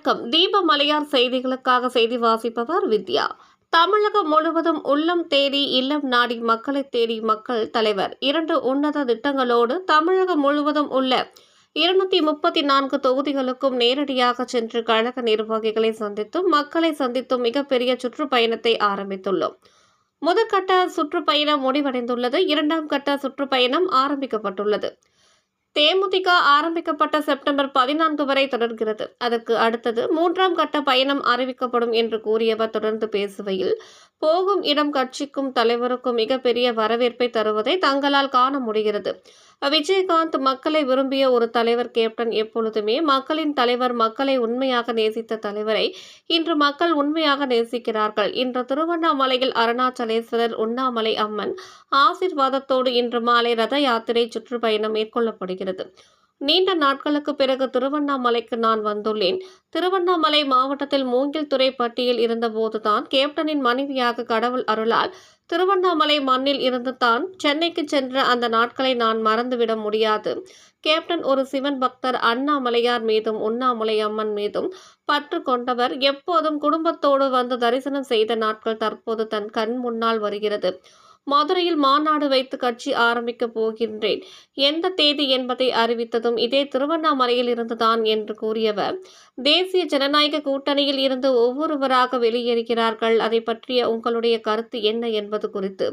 வணக்கம். தீப மலையார் செய்திகளுக்காக செய்தி வாசிப்பவர் வித்யா. தமிழகம் முழுவதும் உள்ளம் தேடி இல்லம் நாடி மக்களை தேடி மக்கள் தலைவர் 2 உன்னத திட்டங்களோடு தமிழகம் முழுவதும் உள்ள 234 தொகுதிகளுக்கும் நேரடியாக சென்று கழக நிர்வாகிகளை சந்தித்தும் மக்களை சந்தித்தும் மிகப்பெரிய சுற்றுப்பயணத்தை ஆரம்பித்துள்ளோம். முதற்கட்ட சுற்றுப்பயணம் முடிவடைந்துள்ளது. இரண்டாம் கட்ட சுற்றுப்பயணம் ஆரம்பிக்கப்பட்டுள்ளது. தேமுதிக ஆரம்பிக்கப்பட்ட செப்டம்பர் 14 வரை தொடர்கிறது. அதற்கு அடுத்தது 3ஆம் கட்ட பயணம் அறிவிக்கப்படும் என்று கூறியவர் தொடர்ந்து பேசுகையில், போகும் இடம் கட்சிக்கும் தலைவருக்கும் மிகப்பெரிய வரவேற்பை தருவதை தங்களால் காண முடிகிறது. விஜயகாந்த் மக்களை விரும்பிய ஒரு தலைவர். கேப்டன் எப்பொழுதுமே மக்களின் தலைவர். மக்களை உண்மையாக நேசித்த தலைவரை இன்று மக்கள் உண்மையாக நேசிக்கிறார்கள். இன்று திருவண்ணாமலையில் அருணாச்சலேஸ்வரர் உண்ணாமலை அம்மன் ஆசீர்வாதத்தோடு இன்று மாலை ரத யாத்திரை சுற்றுப்பயணம் மேற்கொள்ளப்படுகிறது. நீண்ட நாட்களுக்கு பிறகு திருவண்ணாமலைக்கு நான் வந்துள்ளேன். திருவண்ணாமலை மாவட்டத்தில் மூங்கில் துறை பட்டியில் இருந்தபோதுதான் கேப்டனின் மனைவியாக கடவுள் அருளால் திருவண்ணாமலை மண்ணில் இருந்து தான் சென்னைக்கு சென்ற அந்த நாட்களை நான் மறந்துவிட முடியாது. கேப்டன் ஒரு சிவன் பக்தர். அண்ணாமலையார் மீதும் உண்ணாமலை அம்மன் மீதும் பற்று கொண்டவர். எப்போதும் குடும்பத்தோடு வந்து தரிசனம் செய்த நாட்கள் தற்போது தன் கண் முன்னால் வருகிறது. மதுரையில் மாநாடு வைத்து கட்சி ஆரம்பிக்க போகின்றேன். எந்த தேதி என்பதை அறிவித்ததும் இதே திருவண்ணாமலையில் இருந்துதான் என்று கூறியவர், தேசிய ஜனநாயக கூட்டணியில் இருந்து ஒவ்வொருவராக வெளியேறுகிறார்கள். அதை பற்றிய உங்களுடைய கருத்து என்ன என்பது குறித்து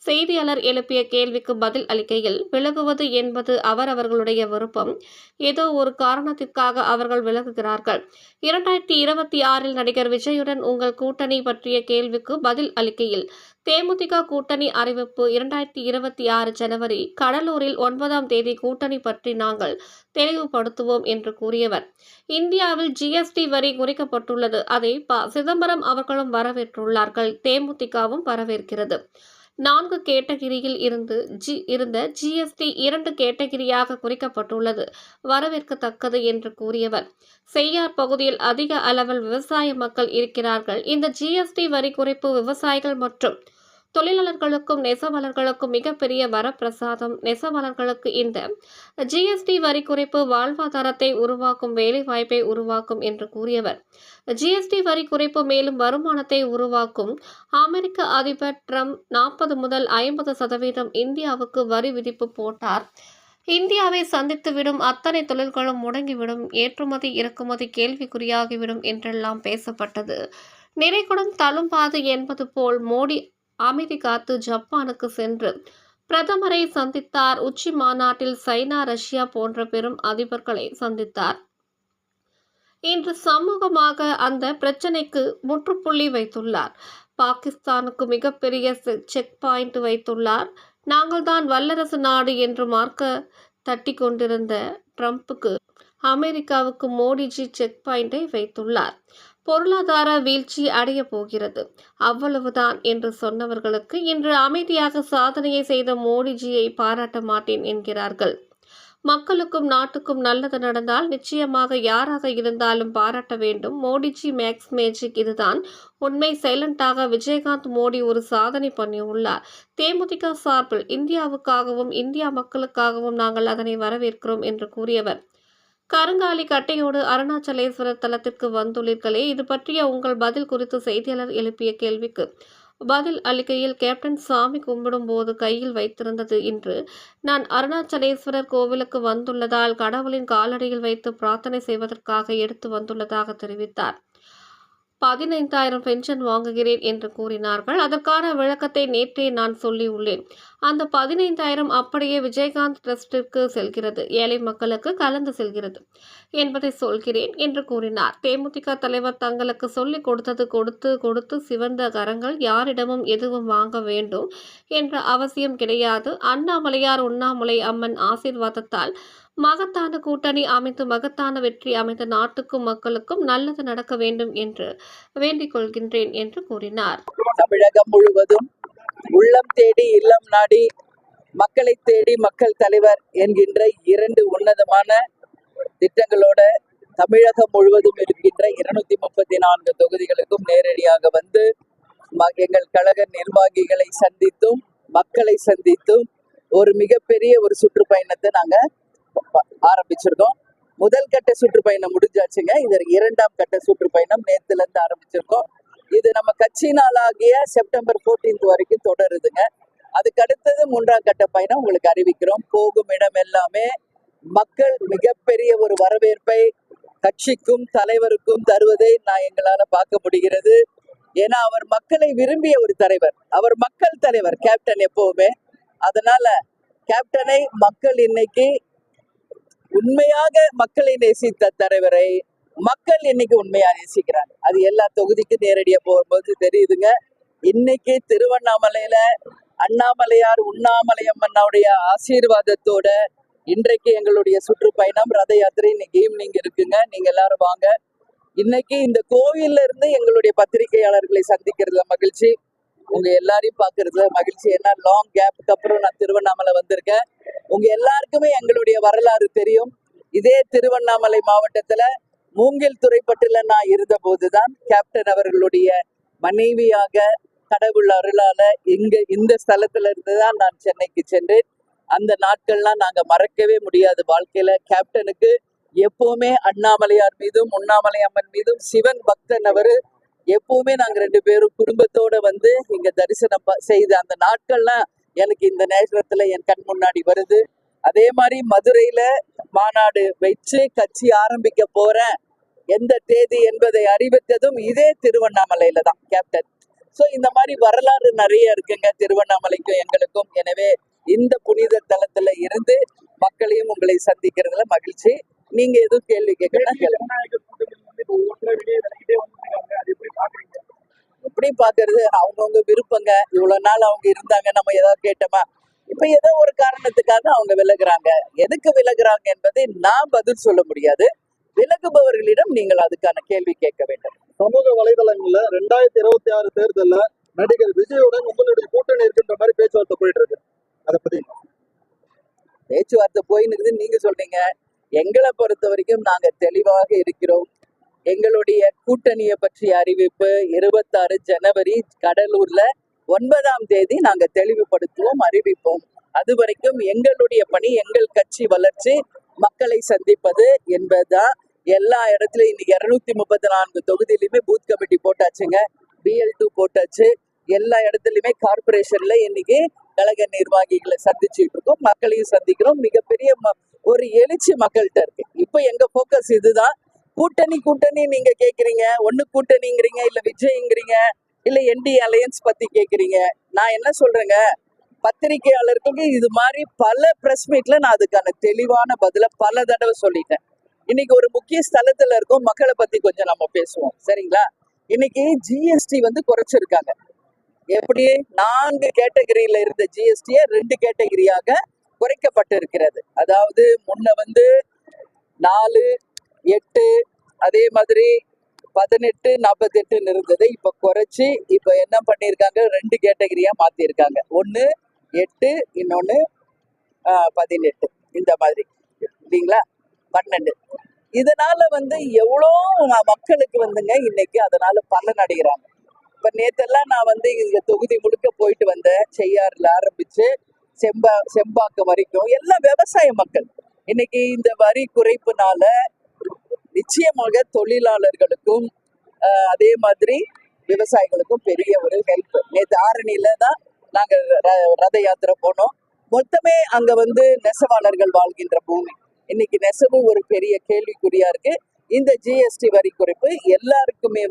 செய்தியாளர் எழுப்பிய கேள்விக்கு பதில் அளிக்கையில், விலகுவது என்பது அவரவர்களுடைய விருப்பம். ஏதோ ஒரு காரணத்திற்காக அவர்கள் விலகுகிறார்கள். 2026 நடிகர் விஜயுடன் உங்கள் கூட்டணி பற்றிய கேள்விக்கு பதில் அளிக்கையில், தேமுதிக கூட்டணி அறிவிப்பு 2026 ஜனவரி கடலூரில் 9ஆம் தேதி கூட்டணி பற்றி நாங்கள் தெளிவுபடுத்துவோம் என்று கூறியவர், இந்தியாவில் ஜிஎஸ்டி வரி குறைக்கப்பட்டுள்ளது. அதை சிதம்பரம் அவர்களும் வரவேற்றுள்ளார்கள். தேமுதிகவும் வரவேற்கிறது. 4 கேட்டகிரியில் இருந்த ஜிஎஸ்டி 2 கேட்டகிரியாக குறைக்கப்பட்டுள்ளது, வரவேற்கத்தக்கது என்று கூறியவர், செய்யார் பகுதியில் அதிக அளவில் விவசாய மக்கள் இருக்கிறார்கள். இந்த ஜிஎஸ்டி வரி குறைப்பு விவசாயிகள் மற்றும் தொழிலாளர்களுக்கும் நெசவாளர்களுக்கும் மிகப்பெரிய வரப்பிரசாதம். நெசவாளர்களுக்கு இந்த ஜிஎஸ்டி வரி குறைப்பு வாழ்வாதாரத்தை உருவாக்கும், வேலைவாய்ப்பை உருவாக்கும் என்று கூறியவர், ஜிஎஸ்டி வரி குறைப்பு மேலும் வருமானத்தை உருவாக்கும். அமெரிக்க அதிபர் ட்ரம்ப் 40 முதல் 50% இந்தியாவுக்கு வரி விதிப்பு போட்டார். இந்தியாவை சந்தித்துவிடும். அத்தனை தொழில்களும் முடங்கிவிடும். ஏற்றுமதி இறக்குமதி கேள்விக்குறியாகிவிடும் என்றெல்லாம் பேசப்பட்டது. நிறைகுடம் தழும்பாது என்பது போல் மோடி அமைதி காத்து ஜப்பானுக்கு சென்று பிரதமரை சந்தித்தார். உச்சி மாநாட்டில் சைனா, ரஷ்யா போன்ற பெரும் அதிபர்களை சந்தித்தார். இன்று சமூகமாக அந்த பிரச்சனைக்கு முற்றுப்புள்ளி வைத்துள்ளார். பாகிஸ்தானுக்கு மிகப்பெரிய செக் பாயிண்ட் வைத்துள்ளார். நாங்கள் தான் வல்லரசு நாடு என்று மார்க்க தட்டி கொண்டிருந்த ட்ரம்புக்கு அமெரிக்காவுக்கு மோடிஜி செக் பாயிண்டை வைத்துள்ளார். பொருளாதார வீழ்ச்சி அடைய போகிறது, அவ்வளவுதான் என்று சொன்னவர்களுக்கு இன்று அமைதியாக சாதனையை செய்த மோடிஜியை பாராட்ட மாட்டேன் என்கிறார்கள். மக்களுக்கும் நாட்டுக்கும் நல்லது நடந்தால் நிச்சயமாக யாராக இருந்தாலும் பாராட்ட வேண்டும். Modiji makes magic. இதுதான் உண்மை. சைலண்டாக விஜயகாந்த் மோடி ஒரு சாதனை பண்ணியுள்ளார். தேமுதிக சார்பில் இந்தியாவுக்காகவும் இந்தியா மக்களுக்காகவும் நாங்கள் அதனை வரவேற்கிறோம் என்று கூறியவர், கருங்காலி கட்டையோடு அருணாச்சலேஸ்வரர் தலத்திற்கு வந்துள்ளீர்களே, இது பற்றிய உங்கள் பதில் குறித்து செய்தியாளர் எழுப்பிய கேள்விக்கு பதில் அளிக்கையில், கேப்டன் சாமி கும்பிடும் போது கையில் வைத்திருந்தது இன்று நான் அருணாச்சலேஸ்வரர் கோவிலுக்கு வந்துள்ளதால் கடவுளின் காலடியில் வைத்து பிரார்த்தனை செய்வதற்காக எடுத்து வந்துள்ளதாக தெரிவித்தார். 15,000 பென்ஷன் வாங்குகிறேன் என்று கூறினார்கள். அதற்கான விளக்கத்தை நேற்றே நான் சொல்லியுள்ளேன். அந்த 15,000 அப்படியே விஜயகாந்த் ட்ரஸ்டிற்கு செல்கிறது, ஏழை மக்களுக்கு கலந்து செல்கிறது என்பதை சொல்கிறேன் என்று கூறினார். தேமுதிக தலைவர் தங்களுக்கு சொல்லிக் கொடுத்தது கொடுத்து சிவந்த கரங்கள். யாரிடமும் எதுவும் வாங்க வேண்டும் என்ற அவசியம் கிடையாது. அண்ணாமலையார் உண்ணாமலை அம்மன் ஆசீர்வாதத்தால் மகத்தான கூட்டணி அமைத்து மகத்தான வெற்றி அமைந்த நாட்டுக்கும் மக்களுக்கும் நல்லது நடக்க வேண்டும் என்று வேண்டிக் கொள்கின்றேன் என்று கூறினார். தமிழகம் முழுவதும் உள்ளம் தேடி இல்லம் நாடி மக்களை தேடி மக்கள் தலைவர் என்கின்ற 2 உன்னதமான திட்டங்களோட தமிழகம் முழுவதும் இருக்கின்ற 234 தொகுதிகளுக்கும் நேரடியாக வந்து எங்கள் கழக நிர்வாகிகளை சந்தித்தும் மக்களை சந்தித்தும் ஒரு மிகப்பெரிய ஒரு சுற்றுப்பயணத்தை நாங்கள் ஆரம்பிச்சிருக்கோம். முதல் கட்ட சுற்றுப்பயணம் முடிஞ்சாச்சுங்க. இது 2ஆம் கட்ட சுற்றுப்பயணம் நேத்துல இருந்து ஆரம்பிச்சிருக்கோம். இது நம்ம கட்சி நாளாகிய செப்டம்பர் 14 வரைக்கும் தொடருதுங்க. அதுக்கு அடுத்தது 3ஆம் கட்ட பயணம் உங்களுக்கு அறிவிக்கிறோம். போகும் இடம் எல்லாமே மக்கள் மிகப்பெரிய ஒரு வரவேற்பை கட்சிக்கும் தலைவருக்கும் தருவதை எங்களால பார்க்க முடிகிறது. ஏன்னா அவர் மக்களை விரும்பிய ஒரு தலைவர், அவர் மக்கள் தலைவர் கேப்டன் எப்பவுமே. அதனால கேப்டனை மக்கள் இன்னைக்கு உண்மையாக மக்களை நேசித்த தலைவரை மக்கள் இன்னைக்கு உண்மையா நேசிக்கிறாங்க. அது எல்லா தொகுதிக்கும் நேரடியா போகும்போது தெரியுதுங்க. இன்னைக்கு திருவண்ணாமலையில அண்ணாமலையார் உண்ணாமலை அம்மனுடைய ஆசீர்வாதத்தோட இன்றைக்கு எங்களுடைய சுற்றுப்பயணம் ரத யாத்திரை இன்னைக்கு ஈவினிங் இருக்குங்க. நீங்க எல்லாரும் வாங்க. இன்னைக்கு இந்த கோவில்ல இருந்து எங்களுடைய பத்திரிகையாளர்களை சந்திக்கிறதுல மகிழ்ச்சி, உங்க எல்லாரையும் பாக்குறதுல மகிழ்ச்சி. ஏன்னா லாங் கேப்புக்கு அப்புறம் நான் திருவண்ணாமலை வந்திருக்கேன். உங்க எல்லாருக்குமே எங்களுடைய வரலாறு தெரியும். இதே திருவண்ணாமலை மாவட்டத்துல மூங்கில் துறைப்பட்டுல நான் இருந்த போதுதான் கேப்டன் அவர்களுடைய மனைவியாக கடவுள் அருளால இந்த ஸ்தலத்துல இருந்துதான் நான் சென்னைக்கு சென்றேன். அந்த நாட்கள்லாம் நாங்க மறக்கவே முடியாது வாழ்க்கையில. கேப்டனுக்கு எப்பவுமே அண்ணாமலையார் மீதும் உண்ணாமலை அம்மன் மீதும் சிவன் பக்தன் அவரு. எப்பவுமே நாங்க 2 பேரும் குடும்பத்தோட வந்து இங்க தரிசனம் செய்த அந்த நாட்கள்லாம் எனக்கு இந்த நேரத்துல என் கண் முன்னாடி வருது. அதே மாதிரி மதுரையில மாநாடு வச்சு கட்சி ஆரம்பிக்க போறேன் எந்த தேதி என்பதை அறிவித்ததும் இதே திருவண்ணாமலையில தான் கேப்டன். சோ இந்த மாதிரி வரலாறு நிறைய இருக்குங்க திருவண்ணாமலைக்கும் எங்களுக்கும். எனவே இந்த புனித தலத்துல இருந்து மக்களையும் உங்களை சந்திக்கிறதுல மகிழ்ச்சி. நீங்க எதுவும் கேள்வி கேட்கலாம் கேளுங்க. எப்படி பாக்குறது, அவங்கவுங்க விருப்பங்க. இவ்வளவு நாள் அவங்க இருந்தாங்க, நம்ம ஏதாவது கேட்டோமா? இப்ப ஏதோ ஒரு காரணத்துக்காக அவங்க விலகுறாங்க. எதுக்கு விலகுறாங்க என்பதை நான் பதில் சொல்ல முடியாது. விலகுபவர்களிடம் நீங்கள் அதுக்கான கேள்வி கேட்க வேண்டும். சமூக வலைதளங்கள்ல 2026 தேர்தல்ல நடிகர் விஜயுடன் உங்களுடைய கூட்டணி இருக்கின்ற மாதிரி பேச்சுவார்த்தை போயிட்டு இருக்கு. அதை பத்தி பேச்சுவார்த்தை போயின்னு நீங்க சொல்றீங்க. எங்களை பொறுத்த வரைக்கும் நாங்க தெளிவாக இருக்கிறோம். எங்களுடைய கூட்டணியை பற்றிய அறிவிப்பு 26 ஜனவரி கடலூர்ல 9ஆம் தேதி நாங்க தெளிவுபடுத்துவோம், அறிவிப்போம். அது வரைக்கும் எங்களுடைய பணி, எங்கள் கட்சி வளர்ச்சி, மக்களை சந்திப்பது என்பதுதான். எல்லா இடத்துலயும் இன்னைக்கு 234 தொகுதியிலுமே பூத் கமிட்டி போட்டாச்சுங்க, BL2 போட்டாச்சு. எல்லா இடத்துலயுமே கார்பரேஷன்ல இன்னைக்கு கழக நிர்வாகிகளை சந்திச்சுட்டு இருக்கோம், மக்களையும் சந்திக்கிறோம். மிகப்பெரிய ஒரு எழுச்சி மக்கள்கிட்ட இருக்கு. இப்ப எங்க போக்கஸ் இதுதான். கூட்டணி நீங்க கேக்குறீங்க, ஒண்ணு கூட்டணிங்கிறீங்க, இல்ல விஜய்ங்கிறீங்க, இல்ல NDA அலையன்ஸ் பத்தி கேக்குறீங்க. நான் என்ன சொல்றேங்க, பத்திரிகையாளர்களுக்கு இது மாதிரி பல பிரஸ் மீட்ல நான் அதுக்கான தெளிவான பதில பல தடவை சொல்லிட்டேன். இன்னைக்கு ஒரு முக்கிய ஸ்தலத்துல இருக்கும், மக்களை பத்தி கொஞ்சம் நம்ம பேசுவோம், சரிங்களா? இன்னைக்கு GST குறைச்சிருக்காங்க. எப்படி 4 கேட்டகரியில இருந்த GST 2 கேட்டகரியாக குறைக்கப்பட்டு இருக்கிறது. அதாவது முன்ன 4, 8, அதே மாதிரி 18, 48 இருந்தது. இப்ப குறைச்சி இப்ப என்ன பண்ணிருக்காங்க, 2 கேட்டகரியா மாத்திருக்காங்க. ஒண்ணு 8, இன்னொன்னு 18, இந்த மாதிரி இல்லைங்களா, 12. இதனால எவ்வளோ மக்களுக்கு இன்னைக்கு அதனால பலன் அடைகிறாங்க. இப்ப நேத்தெல்லாம் நான் இங்க தொகுதி முழுக்க போயிட்டு வந்தேன். செய்யாறுல ஆரம்பிச்சு செம்பாக்கம் வரைக்கும் எல்லாம் விவசாய மக்கள். இன்னைக்கு இந்த வரி குறைப்புனால நிச்சயமாக தொழிலாளர்களுக்கும் அதே மாதிரி விவசாயிகளுக்கும் பெரிய ஒரு ஹெல்ப். நேற்று ஆரணியில தான் நாங்க ரத யாத்திரை போனோம். மொத்தமே அங்க நெசவாளர்கள் வாழ்கின்ற பூமி. இன்னைக்கு நெசவு ஒரு பெரிய கேள்விக்குறியா இருக்கு. இந்த GST வரி குறைப்பு எல்லாருக்குமே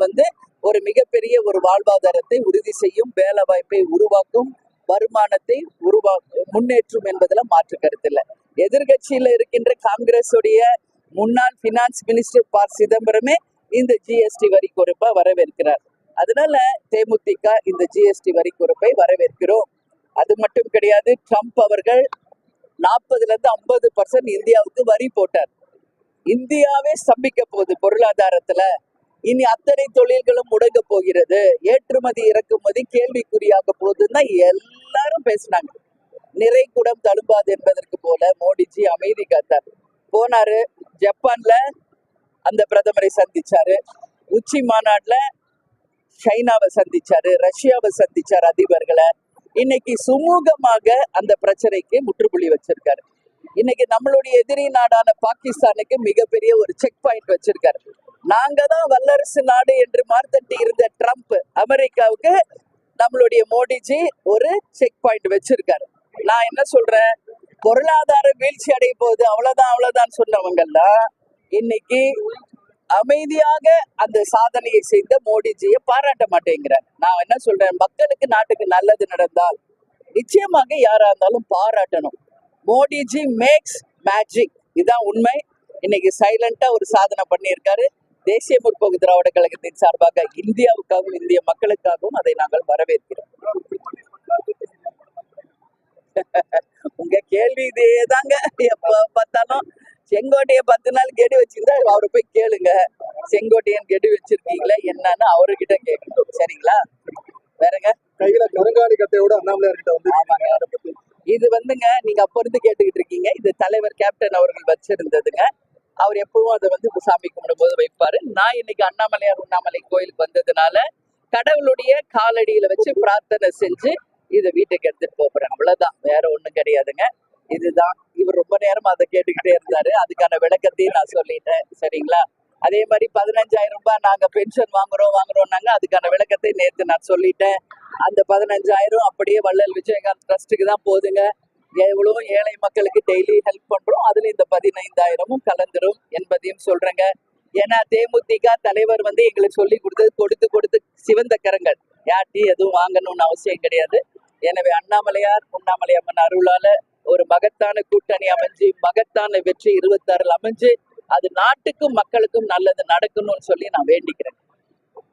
ஒரு மிகப்பெரிய ஒரு வாழ்வாதாரத்தை உறுதி செய்யும், வேலை வாய்ப்பை உருவாக்கும், வருமானத்தை முன்னேற்றும் என்பதுல மாற்று கருத்து இல்லை. எதிர்கட்சியில இருக்கின்ற காங்கிரஸ் உடைய முன்னாள் பினான்ஸ் மினிஸ்டர் ப. சிதம்பரமே இந்த GST வரி குறைப்பை வரவேற்கிறார். அதனால தேமுதிக இந்த GST வரி குறைப்பை வரவேற்கிறோம். அது மட்டும் கிடையாது, ட்ரம்ப் அவர்கள் 40% இந்தியாவுக்கு வரி போட்டார். இந்தியாவே ஸ்தம்பிக்க போகுது பொருளாதாரத்துல. இனி அத்தனை தொழில்களும் முடங்க போகிறது, ஏற்றுமதி இறக்குமதி கேள்விக்குறியாக போகுதுன்னா எல்லாரும் பேசினாங்க. நிறை குடம் தழும்பாது என்பதற்கு போல மோடிஜி அமைதி காத்தார். போனாரு, ஜப்பான்ல அந்த பிரதமரை சந்திச்சாரு, உச்சி மாநாட்டுல சைனாவை சந்திச்சாரு, ரஷ்யாவை சந்திச்சாரு அதிபர்களை. இன்னைக்கு சுமூகமாக அந்த பிரச்சனைக்கு முற்றுப்புள்ளி வச்சிருக்காரு. இன்னைக்கு நம்மளுடைய எதிரி நாடான பாகிஸ்தானுக்கு மிகப்பெரிய ஒரு செக் பாயிண்ட் வச்சிருக்காரு. நாங்க தான் வல்லரசு நாடு என்று மார்த்தட்டி இருந்த ட்ரம்ப் அமெரிக்காவுக்கு நம்மளுடைய மோடிஜி ஒரு செக் பாயிண்ட் வச்சிருக்காரு. நான் என்ன சொல்றேன், பொருளாதார வீழ்ச்சி அடைய போகுது அவ்வளவுதான் சொன்னவங்கெல்லாம் இன்னைக்கு அமைதியாக அந்த சாதனையை செய்த மோடிஜியை பாராட்ட மாட்டேங்கிறார். நான் என்ன சொல்றேன், மக்களுக்கு நாட்டுக்கு நல்லது நடந்தால் நிச்சயமாக யாரா இருந்தாலும் பாராட்டணும். மோடிஜி மேக்ஸ் மேஜிக், இதுதான் உண்மை. இன்னைக்கு சைலண்டா ஒரு சாதனை பண்ணியிருக்காரு. தேசிய முற்போக்கு திராவிட கழகத்தின் சார்பாக இந்தியாவுக்காகவும் இந்திய மக்களுக்காகவும் அதை நாங்கள் வரவேற்கிறோம். உங்க கேள்வி இதேதாங்க. எப்ப பார்த்தாலும் செங்கோட்டையை 10 நாள் கெடு வச்சிருந்தா அவரை போய் கேளுங்க, செங்கோட்டையன் கெடு வச்சிருக்கீங்களா என்னன்னு அவர்கிட்ட கேட்கணும். சரிங்களா? வேறங்க, கையில கருங்காலி கட்டையோட அண்ணாமலையார் கிட்ட வந்து ஆமாங்க. இது வந்துங்க, நீங்க அப்ப இருந்து கேட்டுக்கிட்டு இருக்கீங்க. இது தலைவர் கேப்டன் அவர்கள் வச்சிருந்ததுங்க. அவர் எப்பவும் அதை வந்து சாமி கும்பிடும் போது வைப்பாரு. நான் இன்னைக்கு அண்ணாமலையார் உண்ணாமலை கோயிலுக்கு வந்ததுனால கடவுளுடைய காலடியில வச்சு பிரார்த்தனை செஞ்சு இதை வீட்டுக்கு எடுத்துட்டு போறேன். அவ்வளவுதான், வேற ஒண்ணும் கிடையாதுங்க. இதுதான். இவர் ரொம்ப நேரமா அதை கேட்டுக்கிட்டே இருந்தாரு. அதுக்கான விளக்கத்தையும் நான் சொல்லிட்டேன். சரிங்களா? அதே மாதிரி 15,000 ரூபாய் நாங்க பென்ஷன் வாங்குறோம்னாங்க. அதுக்கான விளக்கத்தை நேற்று நான் சொல்லிட்டேன். அந்த 15,000 அப்படியே வள்ளல் விஜயகாந்த் ட்ரஸ்ட்டுக்கு தான் போகுதுங்க. எவ்வளவு ஏழை மக்களுக்கு டெய்லி ஹெல்ப் பண்றோம், அதுல இந்த 15,000ம் கலந்துரும் என்பதையும் சொல்றேங்க. ஏன்னா தேமுதிக தலைவர் வந்து எங்களுக்கு சொல்லி கொடுத்து கொடுத்து சிவந்த கரங்கள், யார்ட்டையும் எதுவும் வாங்கணும்னு அவசியம் கிடையாது. எனவே அண்ணாமலையார் உண்ணாமலை அம்மன் அருளால ஒரு மகத்தான கூட்டணி அமைஞ்சு மகத்தான வெற்றி 26 அமைஞ்சு அது நாட்டுக்கும் மக்களுக்கும் நல்லது நடக்கணும்னு சொல்லி நான் வேண்டிக்கிறேன்.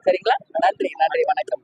சரிங்களா? நன்றி, வணக்கம்.